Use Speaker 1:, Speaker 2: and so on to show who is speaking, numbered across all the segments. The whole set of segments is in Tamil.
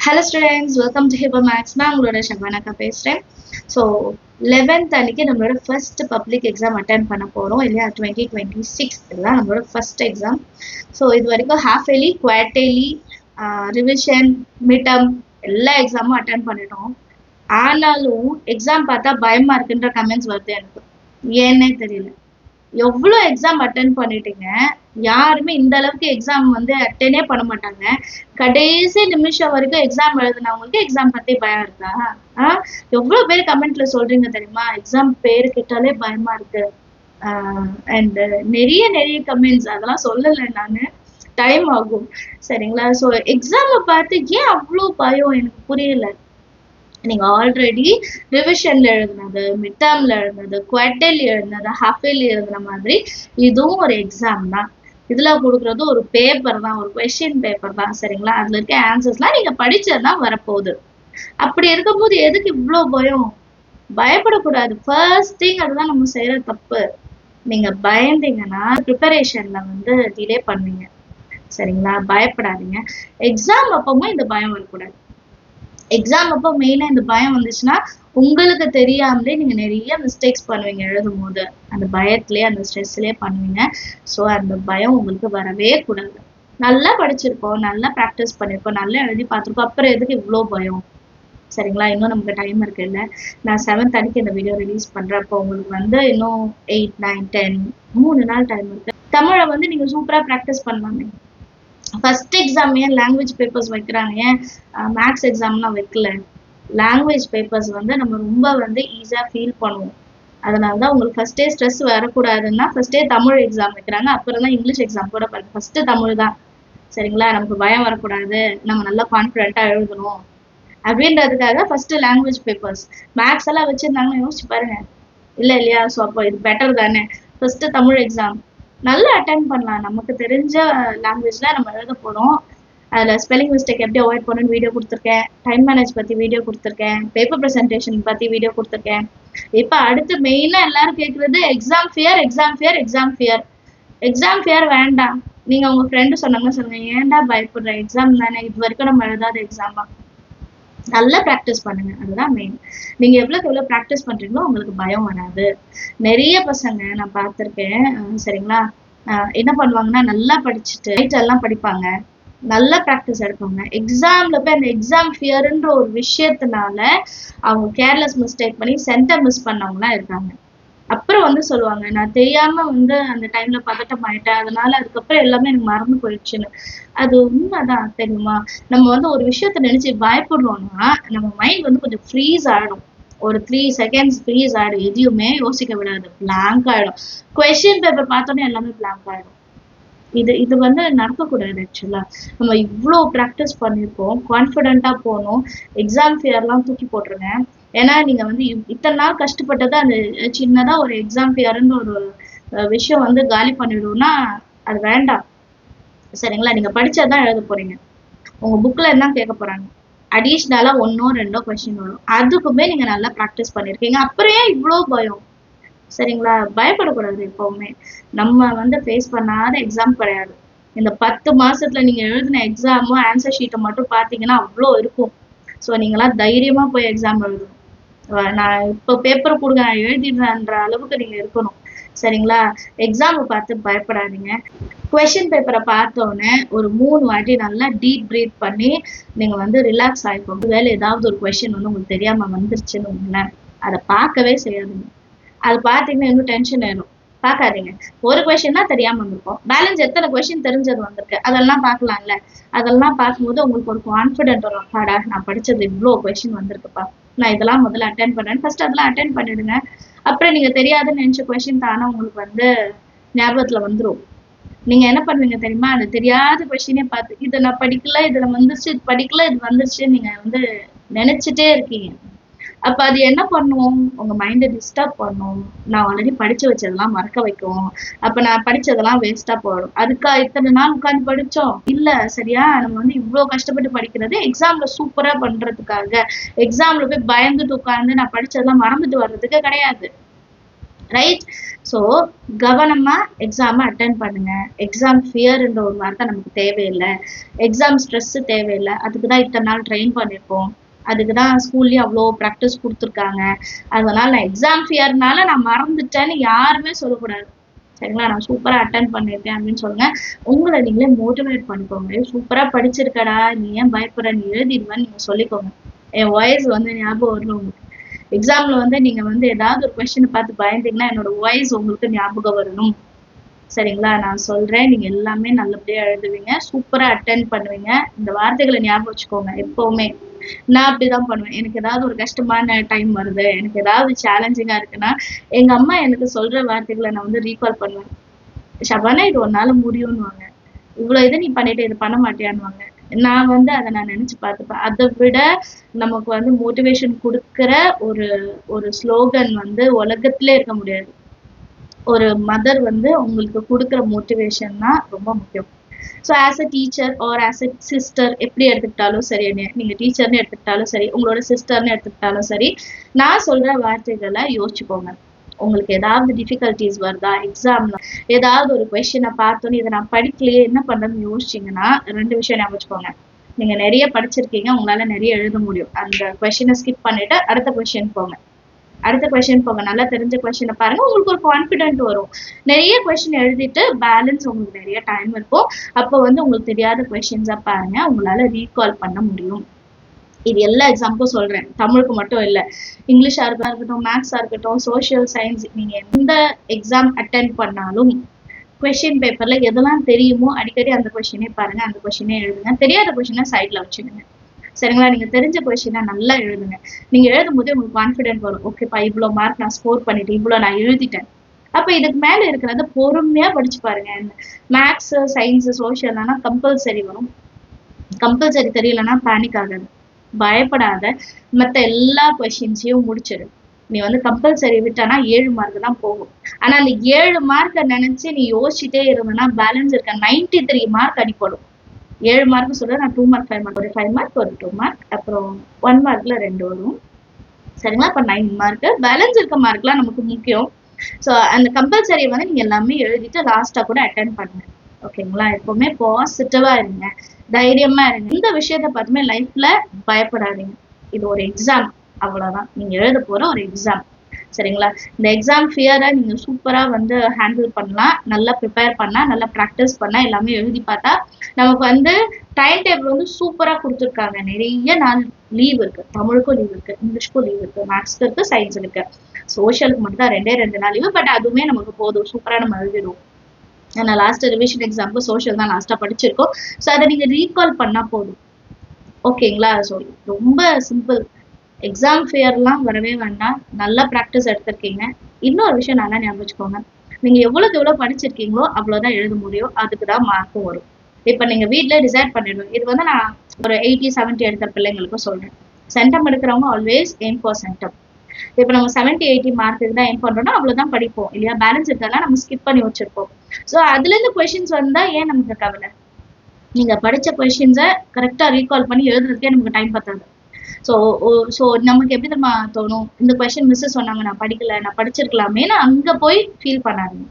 Speaker 1: Hello students, welcome to Hiba Max. நான் உங்களோட ஷபானாக்கா பேசுகிறேன். ஸோ 11th அன்னைக்கு நம்மளோட ஃபர்ஸ்ட் பப்ளிக் எக்ஸாம் அட்டன் பண்ண போகிறோம் இல்லையா. 2026 தான் நம்மளோட ஃபர்ஸ்ட் எக்ஸாம். ஸோ இது வரைக்கும் half yearly, quarterly, revision, midterm எல்லா எக்ஸாமும் அட்டன் பண்ணிட்டோம். ஆனாலும் எக்ஸாம் பார்த்தா பயமா இருக்குன்ற கமெண்ட்ஸ் வருது எனக்கு. ஏன்னே தெரியல. எவ்வளோ எக்ஸாம் அட்டன் பண்ணிட்டீங்க, யாருமே இந்த அளவுக்கு எக்ஸாம் வந்து அட்டெனே பண்ண மாட்டாங்க. கடைசி நிமிஷம் வரைக்கும் எக்ஸாம் எழுதுனவங்களுக்கு எக்ஸாம் பத்தி பயம் இருக்கா? எவ்வளவு பேர் கமெண்ட்ல சொல்றீங்க தெரியுமா, எக்ஸாம் பேரு கேட்டாலே பயமா இருக்கு. அண்ட் நிறைய நிறைய கமெண்ட்ஸ், அதெல்லாம் சொல்லலை நானு, டைம் ஆகும் சரிங்களா. ஸோ எக்ஸாமை பார்த்து ஏன் அவ்வளோ பயம் எனக்கு புரியல. நீங்க ஆல்ரெடி ரிவிஷன்ல எழுதுனது, மிட் டேர்ம்ல எழுதுனது, குவார்டர்லி எழுதுனது, ஹாஃப் இயர்லி எழுதுன மாதிரி இதுவும் ஒரு எக்ஸாம் தான். இதுல கொடுக்குறது ஒரு பேப்பர் தான், ஒரு கொஸ்டின் பேப்பர் தான் சரிங்களா. அதுல இருக்க ஆன்சர்ஸ்லாம் நீங்க படிச்சதுதான் வரப்போகுது. அப்படி இருக்கும்போது எதுக்கு இவ்வளோ பயம்? பயப்படக்கூடாது. ஃபர்ஸ்ட் திங் அதுதான் நம்ம செய்யற தப்பு. நீங்க பயந்தீங்கன்னா ப்ரிப்பரேஷன்ல வந்து டிலே பண்ணுவீங்க சரிங்களா. பயப்படாதீங்க. எக்ஸாம் அப்பவும் இந்த பயம் வரக்கூடாது. எக்ஸாம் அப்போ மெயினா இந்த பயம் வந்துச்சுன்னா உங்களுக்கு தெரியாமலே நீங்க நிறைய மிஸ்டேக்ஸ் பண்ணுவீங்க எழுதும் போது. அந்த பயத்திலே அந்த ஸ்ட்ரெஸ்லயே பண்ணுவீங்க. ஸோ அந்த பயம் உங்களுக்கு வரவே கூடாது. நல்லா படிச்சிருக்கோம், நல்லா ப்ராக்டிஸ் பண்ணிருக்கோம், நல்லா எழுதி பார்த்துருக்கோம், அப்புறம் எதுக்கு இவ்வளோ பயம் சரிங்களா. இன்னும் நமக்கு டைம் இருக்கு இல்ல. நான் 7th அன்னைக்கு இந்த வீடியோ ரிலீஸ் பண்றேன். அப்போ உங்களுக்கு வந்து இன்னும் 8, 9, 10 3 நாள் டைம் இருக்கு. தமிழை வந்து நீங்க சூப்பரா ப்ராக்டிஸ் பண்ணலாமே. ஃபர்ஸ்ட் எக்ஸாம் ஏன் லாங்குவேஜ் பேப்பர்ஸ் வைக்கிறாங்க, ஏன் மேக்ஸ் எக்ஸாம்லாம் வைக்கல? லாங்குவேஜ் பேப்பர்ஸ் வந்து நம்ம ரொம்ப வந்து ஈஸியாக ஃபீல் பண்ணுவோம். அதனால தான் உங்களுக்கு ஃபர்ஸ்டே ஸ்ட்ரெஸ் வரக்கூடாதுன்னா ஃபர்ஸ்டே தமிழ் எக்ஸாம் வைக்கிறாங்க. அப்புறம் தான் இங்கிலீஷ் எக்ஸாம் கூட பாருங்க. ஃபர்ஸ்ட் தமிழ் தான் சரிங்களா. நமக்கு பயம் வரக்கூடாது, நம்ம நல்லா கான்ஃபிடென்ட்டாக எழுதணும் அப்படின்றதுக்காக ஃபர்ஸ்ட் லாங்குவேஜ் பேப்பர்ஸ். மேக்ஸ் எல்லாம் வச்சிருந்தாங்கன்னு யோசிச்சு பாருங்க. இல்லை இல்லையா. ஸோ அப்போ இது பெட்டர் தானே. ஃபர்ஸ்ட் தமிழ் எக்ஸாம் நல்லா அட்டன் பண்ணலாம். நமக்கு தெரிஞ்ச லாங்குவேஜ்ல நம்ம எழுத போறோம். அதுல ஸ்பெல்லிங் மிஸ்டேக் எப்படி அவாய்ட் பண்ணணும்னு வீடியோ கொடுத்துருக்கேன், டைம் மேனேஜ் பத்தி வீடியோ கொடுத்துருக்கேன், பேப்பர் ப்ரெசன்டேஷன் பத்தி வீடியோ கொடுத்துருக்கேன். இப்ப அடுத்து மெயினா எல்லாரும் கேட்கறது exam fear, exam fear, exam fear. Exam fear வேண்டாம். நீங்க உங்க ஃப்ரெண்டு சொன்னாங்க, சொல்லுங்க, ஏன்டா பயப்படுற, எக்ஸாம் தானே, இது வரைக்கும் நம்ம எழுதாத எக்ஸாமா. நல்லா ப்ராக்டிஸ் பண்ணுங்க, அதுதான் மெயின். நீங்க எவ்வளவுக்கு எவ்வளவு ப்ராக்டிஸ் பண்றீங்களோ உங்களுக்கு பயம் வராது. நிறைய பசங்க நான் பார்த்திருக்கேன் சரிங்களா. என்ன பண்ணுவாங்கன்னா நல்லா படிச்சுட்டு நைட் எல்லாம் படிப்பாங்க, நல்லா ப்ராக்டிஸ் எடுப்பாங்க. எக்ஸாம்ல போய் அந்த எக்ஸாம் ஃபியர்ன்ற ஒரு விஷயத்தினால அவங்க கேர்லெஸ் மிஸ்டேக் பண்ணி சென்டர் மிஸ் பண்ணவங்கலாம் இருக்காங்க. அப்புறம் வந்து சொல்லுவாங்க, நான் தெரியாம வந்து அந்த டைம்ல பதட்டம் ஆயிட்டேன், அதனால அதுக்கப்புறம் எல்லாமே எனக்கு மறந்து போயிடுச்சுன்னு. அது உண்மைதான் தெரியுமா. நம்ம வந்து ஒரு விஷயத்த நினைச்சு பயப்படுறோம்னா நம்ம மைண்ட் வந்து கொஞ்சம் ஃப்ரீஸ் ஆயிடும். ஒரு 3 செகண்ட்ஸ் ஃப்ரீஸ் ஆயிடும். எதையுமே யோசிக்க விடாது, பிளாங்க் ஆயிடும். கொஸ்டின் பேப்பர் பார்த்தோன்னே எல்லாமே பிளாங்க் ஆயிடும். இது வந்து நடக்கக்கூடாது ஆக்சுவலா. நம்ம இவ்வளோ ப்ராக்டிஸ் பண்ணியிருக்கோம், கான்ஃபிடென்ட்டா போகணும். எக்ஸாம் ஃபியர்லாம் தூக்கி போட்டுருங்க. ஏன்னா நீங்க வந்து இத்தனை நாள் கஷ்டப்பட்டது அந்த சின்னதா ஒரு எக்ஸாம் ஃபியர்னு ஒரு விஷயம் வந்து காலி பண்ணிடும்னா அது வேண்டாம் சரிங்களா. நீங்க படிச்சதான் எழுத போறீங்க. உங்க புக்ல என்ன கேட்க போறாங்க, அடிஷ்னலா 1ஓ 2ஓ கொஸ்டின் வரும். அதுக்குமே நீங்க நல்லா ப்ராக்டிஸ் பண்ணிருக்கீங்க. அப்புறம் ஏன் இவ்வளோ பயம் சரிங்களா. பயப்படக்கூடாது எப்பவுமே. நம்ம வந்து ஃபேஸ் பண்ணாத எக்ஸாம் கிடையாது. இந்த 10 மாசத்துல நீங்க எழுதின எக்ஸாமும் ஆன்சர் ஷீட்டை மட்டும் பார்த்தீங்கன்னா அவ்வளோ இருக்கும். ஸோ நீங்களாம் தைரியமா போய் எக்ஸாம் எழுதணும். நான் இப்போ பேப்பர் கொடுங்க, நான் எழுதிடுறேன்ற அளவுக்கு நீங்க இருக்கணும் சரிங்களா. எக்ஸாமை பார்த்து பயப்படாதீங்க. கொஸ்டின் பேப்பரை பார்த்தோன்னே ஒரு 3 வாட்டி நல்லா டீப் பிரீத் பண்ணி நீங்க வந்து ரிலாக்ஸ் ஆகிக்கோங்க. வேலை ஏதாவது ஒரு கொஸ்டின் வந்து உங்களுக்கு தெரியாம வந்துருச்சுன்னு உங்களேன், அதை பார்க்கவே செய்யாதுங்க. அது பார்த்தீங்கன்னா இன்னும் டென்ஷன் ஆயிடும். பார்க்காதீங்க. ஒரு கொஸ்டின் தான் தெரியாம வந்திருக்கும், பேலன்ஸ் எத்தனை கொஸ்டின் தெரிஞ்சது வந்திருக்கு அதெல்லாம் பார்க்கலாம்ல. அதெல்லாம் பார்க்கும்போது உங்களுக்கு ஒரு கான்ஃபிடென்ட் வரும், அப்பாடா நான் படிச்சது இவ்வளோ கொஸ்டின் வந்திருக்குப்பா, நான் இதெல்லாம் முதல்ல அட்டென்ட் பண்ணேன். ஃபர்ஸ்ட் அதெல்லாம் அட்டென்ட் பண்ணிடுங்க. அப்புறம் நீங்க தெரியாதுன்னு நினைச்ச கொஸ்டின் தானே உங்களுக்கு வந்து ஞாபகத்துல வந்துடும். நீங்க என்ன பண்ணுவீங்க தெரியுமா, அது தெரியாத கொஸ்டினே பார்த்து இதை நான் படிக்கல, இதுல வந்துருச்சு, இது படிக்கல, இது வந்துருச்சு நீங்க வந்து நினைச்சிட்டே இருக்கீங்க. அப்ப அது என்ன பண்ணும், உங்க மைண்டை டிஸ்டர்ப் பண்ணும். நான் ஆல்ரெடி படிச்சு வச்சதெல்லாம் மறக்க வைக்கும். அப்ப நான் படிச்சதெல்லாம் வேஸ்டா போயிடும். அதுக்கா இத்தனை நாள் உட்காந்து படிச்சோம் இல்ல சரியா. நம்ம வந்து இவ்வளவு கஷ்டப்பட்டு படிக்கிறது எக்ஸாம்ல சூப்பரா பண்றதுக்காக. எக்ஸாம்ல போய் பயந்துட்டு உட்காந்து நான் படிச்சதெல்லாம் மறந்துட்டு வர்றதுக்கு கிடையாது. ரைட். ஸோ கவனமா எக்ஸாமை அட்டன் பண்ணுங்க. எக்ஸாம் ஃபியர்ன்ற ஒரு வார்த்தை நமக்கு தேவையில்லை. எக்ஸாம் ஸ்ட்ரெஸ் தேவையில்லை. அதுக்கு தான் இத்தனை நாள் ட்ரெயின் பண்ணியிருக்கோம். அதுக்கு தான் ஸ்கூல்லயும் அவ்வளோ ப்ராக்டிஸ் கொடுத்துருக்காங்க. அதனால நான் எக்ஸாம் ஃபியர்னால நான் மறந்துட்டேன்னு யாருமே சொல்லக்கூடாது. சரிங்களா? நான் சூப்பரா அட்டன் பண்ணியிருக்கேன் அப்படின்னு சொல்லுங்க. உங்களை நீங்களே மோட்டிவேட் பண்ணிக்கோங்க. சூப்பரா படிச்சிருக்கடா, நீ ஏன் பயப்படுற, நீ எழுதிடுவேன்னு நீங்க சொல்லிக்கோங்க. என் வாய்ஸ் வந்து ஞாபகம் வரணும் உங்களுக்கு. எக்ஸாம்ல வந்து நீங்க வந்து ஏதாவது ஒரு கொஸ்டின் பார்த்து பயந்தீங்கன்னா என்னோட வாய்ஸ் உங்களுக்கு ஞாபகம் வரணும். சரிங்களா? நான் சொல்றேன், நீங்க எல்லாமே நல்லபடியா எழுதுவீங்க, சூப்பரா அட்டென்ட் பண்ணுவீங்க. இந்த வார்த்தைகளை ஞாபகம் வச்சுக்கோங்க எப்பவுமே. நான் அப்படிதான் பண்ணுவேன். எனக்கு ஏதாவது ஒரு கஷ்டமான டைம் வருது, எனக்கு ஏதாவது சேலஞ்சிங்கா இருக்குன்னா எங்க அம்மா எனக்கு சொல்ற வார்த்தைகளை நான் வந்து ரீகால் பண்ணுவேன். ஷபானா இது ஒரு நாள் முடியும்னுவாங்க. இவ்வளவு இது நீ பண்ணிட்டு இது பண்ண மாட்டியான்னுவாங்க. நான் வந்து அதை நான் நினைச்சு பார்த்துப்பேன். அதை விட நமக்கு வந்து மோட்டிவேஷன் கொடுக்கிற ஒரு ஒரு ஸ்லோகன் வந்து உலகத்திலே இருக்க முடியாது. ஒரு மதர் வந்து உங்களுக்கு கொடுக்குற மோட்டிவேஷன் தான் ரொம்ப முக்கியம். So as a teacher or as a sister எப்படி எடுத்துக்கிட்டாலும் சரி, நீங்க டீச்சர்னு எடுத்துக்கிட்டாலும் சரி, உங்களோட சிஸ்டர்னு எடுத்துக்கிட்டாலும் சரி, நான் சொல்ற வார்த்தைகளை யோசிச்சுக்கோங்க. உங்களுக்கு ஏதாவது டிஃபிகல்டிஸ் வருதா எக்ஸாம்ல, ஏதாவது ஒரு கொஸ்டினை பார்த்தோன்னு இதை நான் படிக்கலையே என்ன பண்றதுன்னு யோசிச்சிங்கன்னா 2 விஷயம் ஞாபகம் வச்சுக்கோங்க. நீங்க நிறைய படிச்சிருக்கீங்க, உங்களால நிறைய எழுத முடியும். அந்த கொஸ்டினை ஸ்கிப் பண்ணிட்டு அடுத்த கொஸ்டின் போங்க. அடுத்த கொஸ்டின் போங்க. நல்லா தெரிஞ்ச கொஸ்டினை பாருங்க. உங்களுக்கு ஒரு கான்ஃபிடென்ட் வரும். நிறைய கொஸ்டின் எழுதிட்டு பேலன்ஸ் உங்களுக்கு நிறைய டைம் இருக்கும். அப்போ வந்து உங்களுக்கு தெரியாத கொஸ்டின்ஸா பாருங்க. உங்களால ரீகால் பண்ண முடியும். இது எல்லா எக்ஸாமுக்கும் சொல்றேன், தமிழுக்கு மட்டும் இல்லை. இங்கிலீஷா இருக்கட்டும், மேக்ஸா இருக்கட்டும், சோசியல் சயின்ஸ், நீங்க எந்த எக்ஸாம் அட்டென்ட் பண்ணாலும் கொஸ்டின் பேப்பர்ல எதெல்லாம் தெரியுமோ அடிக்கடி அந்த கொஸ்டினே பாருங்க, அந்த கொஸ்டினே எழுதுங்க. தெரியாத கொஸ்டினை சைட்ல வச்சுடுங்க. சரிங்களா? நீங்க தெரிஞ்ச கொஸ்டினை நல்லா எழுதுங்க. நீங்க எழுதும் போதே உங்களுக்கு கான்ஃபிடென்ட் வரும். ஓகேப்பா, இவ்வளவு மார்க் நான் ஸ்கோர் பண்ணிட்டேன், இவ்வளவு நான் எழுதிட்டேன். அப்ப இதுக்கு மேல இருக்கிறத பொறுமையா படிச்சு பாருங்க. மேக்ஸ், சயின்ஸ், சோசியல்னா கம்பல்சரி வரும். கம்பல்சரி தெரியலன்னா பேனிக் ஆகாது, பயப்படாத. மத்த எல்லா கொஸ்டின்ஸையும் முடிச்சிடு. நீ வந்து கம்பல்சரி விட்டானா 7 மார்க் தான் போகும். ஆனா அந்த 7 மார்க்கை நினைச்சு நீ யோசிச்சுட்டே இருந்தனா பேலன்ஸ் இருக்க 93 மார்க் அடிப்படும். 7 மார்க் சொல்றேன் நான். 2 மார்க் 5 மார்க், ஒரு 5 மார்க் ஒரு 2 மார்க், அப்புறம் 1 மார்க்ல 2 வரும். சரிங்களா? அப்ப 9 மார்க். பேலன்ஸ் இருக்க மார்க்லாம் நமக்கு முக்கியம். ஸோ அந்த கம்பல்சரி வந்து நீங்க எல்லாமே எழுதிட்டு லாஸ்டா கூட அட்டென்ட் பண்ணுங்க. ஓகேங்களா? எப்பவுமே பாசிட்டிவா இருங்க, தைரியமா இருங்க. இந்த விஷயத்த பார்த்துமே லைஃப்ல பயப்படாதீங்க. இது ஒரு எக்ஸாம், அவ்வளவுதான். நீங்க எழுத போற ஒரு எக்ஸாம். சரிங்களா? இந்த எக்ஸாம் ஃபியரை நீங்க சூப்பரா வந்து ஹேண்டில் பண்ணலாம். நல்லா ப்ரிப்பேர் பண்ணா, நல்லா ப்ராக்டிஸ் பண்ணா, எல்லாமே எழுதி பார்த்தா நமக்கு வந்து டைம் டேபிள் வந்து சூப்பரா கொடுத்துருக்காங்க. நிறைய நாள் லீவ் இருக்கு. தமிழுக்கும் லீவ் இருக்கு, இங்கிலீஷ்க்கும் லீவ் இருக்கு, மேக்ஸ்க்கு இருக்கு, சயின்ஸ் இருக்கு. சோஷியலுக்கு மட்டும் தான் 2 நாள் லீவு. பட் அதுவுமே நமக்கு போதும், சூப்பரா நம்ம எழுதிடுவோம். ஏன்னா லாஸ்ட் ரிவிஷன் எக்ஸாமுக்கு சோஷியல் தான் லாஸ்டா படிச்சிருக்கோம். ஸோ அதை நீங்க ரீகால் பண்ணா போதும். ஓகேங்களா? ஸோ ரொம்ப சிம்பிள். எக்ஸாம் ஃபியர்லாம் வரவே வேண்டாம். நல்லா ப்ராக்டிஸ் எடுத்திருக்கீங்க. இன்னொரு விஷயம் நல்லா ஞாபகம் வச்சுக்கோங்க. நீங்க எவ்வளவுக்கு எவ்வளவு படிச்சிருக்கீங்களோ அவ்வளவுதான் எழுத முடியும். அதுக்கு தான் மார்க்கும் வரும். இப்ப நீங்க வீட்ல டிசைட் பண்ணிடுவோம். இது வந்து நான் ஒரு 80, 70 எடுக்கிற பிள்ளைங்களுக்கும் சொல்றேன். சென்டம் எடுக்கிறவங்க ஆல்வேஸ் எய்ம் ஃபார் சென்டம். இப்ப நம்ம 70, 80 மார்க்குக்கு தான் எய்ம் பண்றோம்னா அவ்வளவுதான் படிப்போம் இல்லையா? பேலன்ஸ் இருக்கறதுலாம் நம்ம ஸ்கிப் பண்ணி வச்சிருப்போம். ஸோ அதுல இருந்து கொஸ்டின்ஸ் வந்தா ஏன் நமக்கு கவலை? நீங்க படிச்ச கொஸ்டின்ஸை கரெக்டா ரீகால் பண்ணி எழுதுறதுக்கே நமக்கு டைம் பத்தாது. ஸோ நமக்கு எப்படி தெரியுமா தோணும்? இந்த கொஸ்டின் மிஸ் சொன்னாங்க, நான் படிக்கல, நான் படிச்சிருக்கலாமேன்னு அங்க போய் ஃபீல் பண்ணாதீங்க.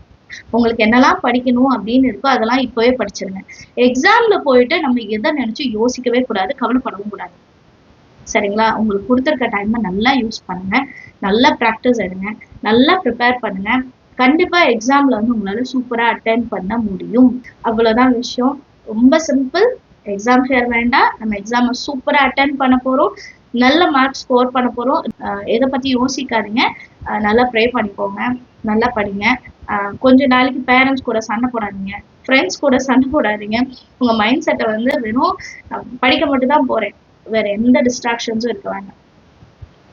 Speaker 1: உங்களுக்கு என்னெல்லாம் படிக்கணும் அப்படின்னு இருக்கோ அதெல்லாம் இப்பவே படிச்சிருங்க. எக்ஸாம்ல போயிட்டு நம்ம எதை நினைச்சு யோசிக்கவே கூடாது, கவலைப்படவும் கூடாது. சரிங்களா? உங்களுக்கு கொடுத்துருக்க டைமை நல்லா யூஸ் பண்ணுங்க, நல்லா ப்ராக்டிஸ் எடுங்க, நல்லா ப்ரிப்பேர் பண்ணுங்க. கண்டிப்பா எக்ஸாம்ல வந்து உங்களால சூப்பரா அட்டென்ட் பண்ண முடியும். அவ்வளவுதான் விஷயம். ரொம்ப சிம்பிள். எக்ஸாம் ஃபியர் வேண்டாம். நம்ம எக்ஸாமை சூப்பரா அட்டென்ட் பண்ண போறோம், நல்ல மார்க் ஸ்கோர் பண்ண போறோம். எதை பத்தி யோசிக்காதீங்க. நல்லா ப்ரே பண்ணிக்கோங்க, நல்லா படிங்க. கொஞ்ச நாளைக்கு பேரண்ட்ஸ் கூட சண்டை போடாதீங்க, ஃப்ரெண்ட்ஸ் கூட சண்டை போடாதீங்க. உங்க மைண்ட் செட்டை வந்து வெறும் படிக்க மட்டும் தான் போறேன், வேற எந்த டிஸ்ட்ராக்ஷன்ஸும் இருக்க வேண்டாம்.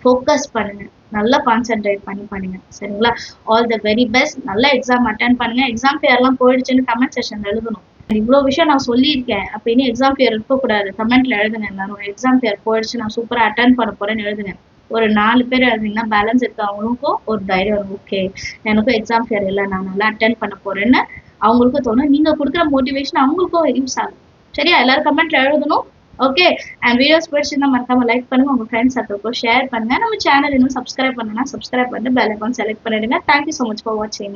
Speaker 1: ஃபோக்கஸ் பண்ணுங்க, நல்லா கான்சென்ட்ரேட் பண்ணி பண்ணுங்க. சரிங்களா? All the very best. நல்லா எக்ஸாம் அட்டென்ட் பண்ணுங்க. எக்ஸாம் ஃபியர்லாம் போயிடுச்சுன்னு கமெண்ட் செக்ஷன்ல எழுதணும். இவ்வளவு விஷயம் நான் சொல்லியிருக்கேன், அப்ப இனி எக்ஸாம் ஃபியர் இருக்கக்கூடாது. கமெண்ட்ல எழுதுங்க எல்லாரும். எக்ஸாம் ஃபியர் போயிடுச்சு, நான் சூப்பரா அட்டென்ட் பண்ண போறேன்னு எழுதுங்க. ஒரு 4 பேர் எழுதிங்கன்னா பேலன்ஸ் இருக்கவங்களுக்கும் ஒரு தைரியம் வரும். ஓகே, எனக்கும் எக்ஸாம் ஃபியர் இல்லை, நான் நல்லா அட்டென்ட் பண்ண போறேன்னு அவங்களுக்கும் தோணும். நீங்க கொடுக்குற மோட்டிவேஷன் அவங்களுக்கும் யூஸ் ஆகும். சரியா? எல்லாரும் கமெண்ட்ல எழுதணும். ஓகே. அண்ட் வீடியோஸ் பிடிச்சிருந்தா மறக்காம லைக் பண்ணுங்க, உங்க ஃப்ரெண்ட்ஸ் சர்க்கிள்க்கும் ஷேர் பண்ணுங்க. நம்ம சேனல் இன்னும் சப்ஸ்கிரைப் பண்ணலனா சப்ஸ்கிரைப் பண்ணிட்டு பெல் ஐகான் செலக்ட் பண்ணிடுங்க. Thank you so much for watching.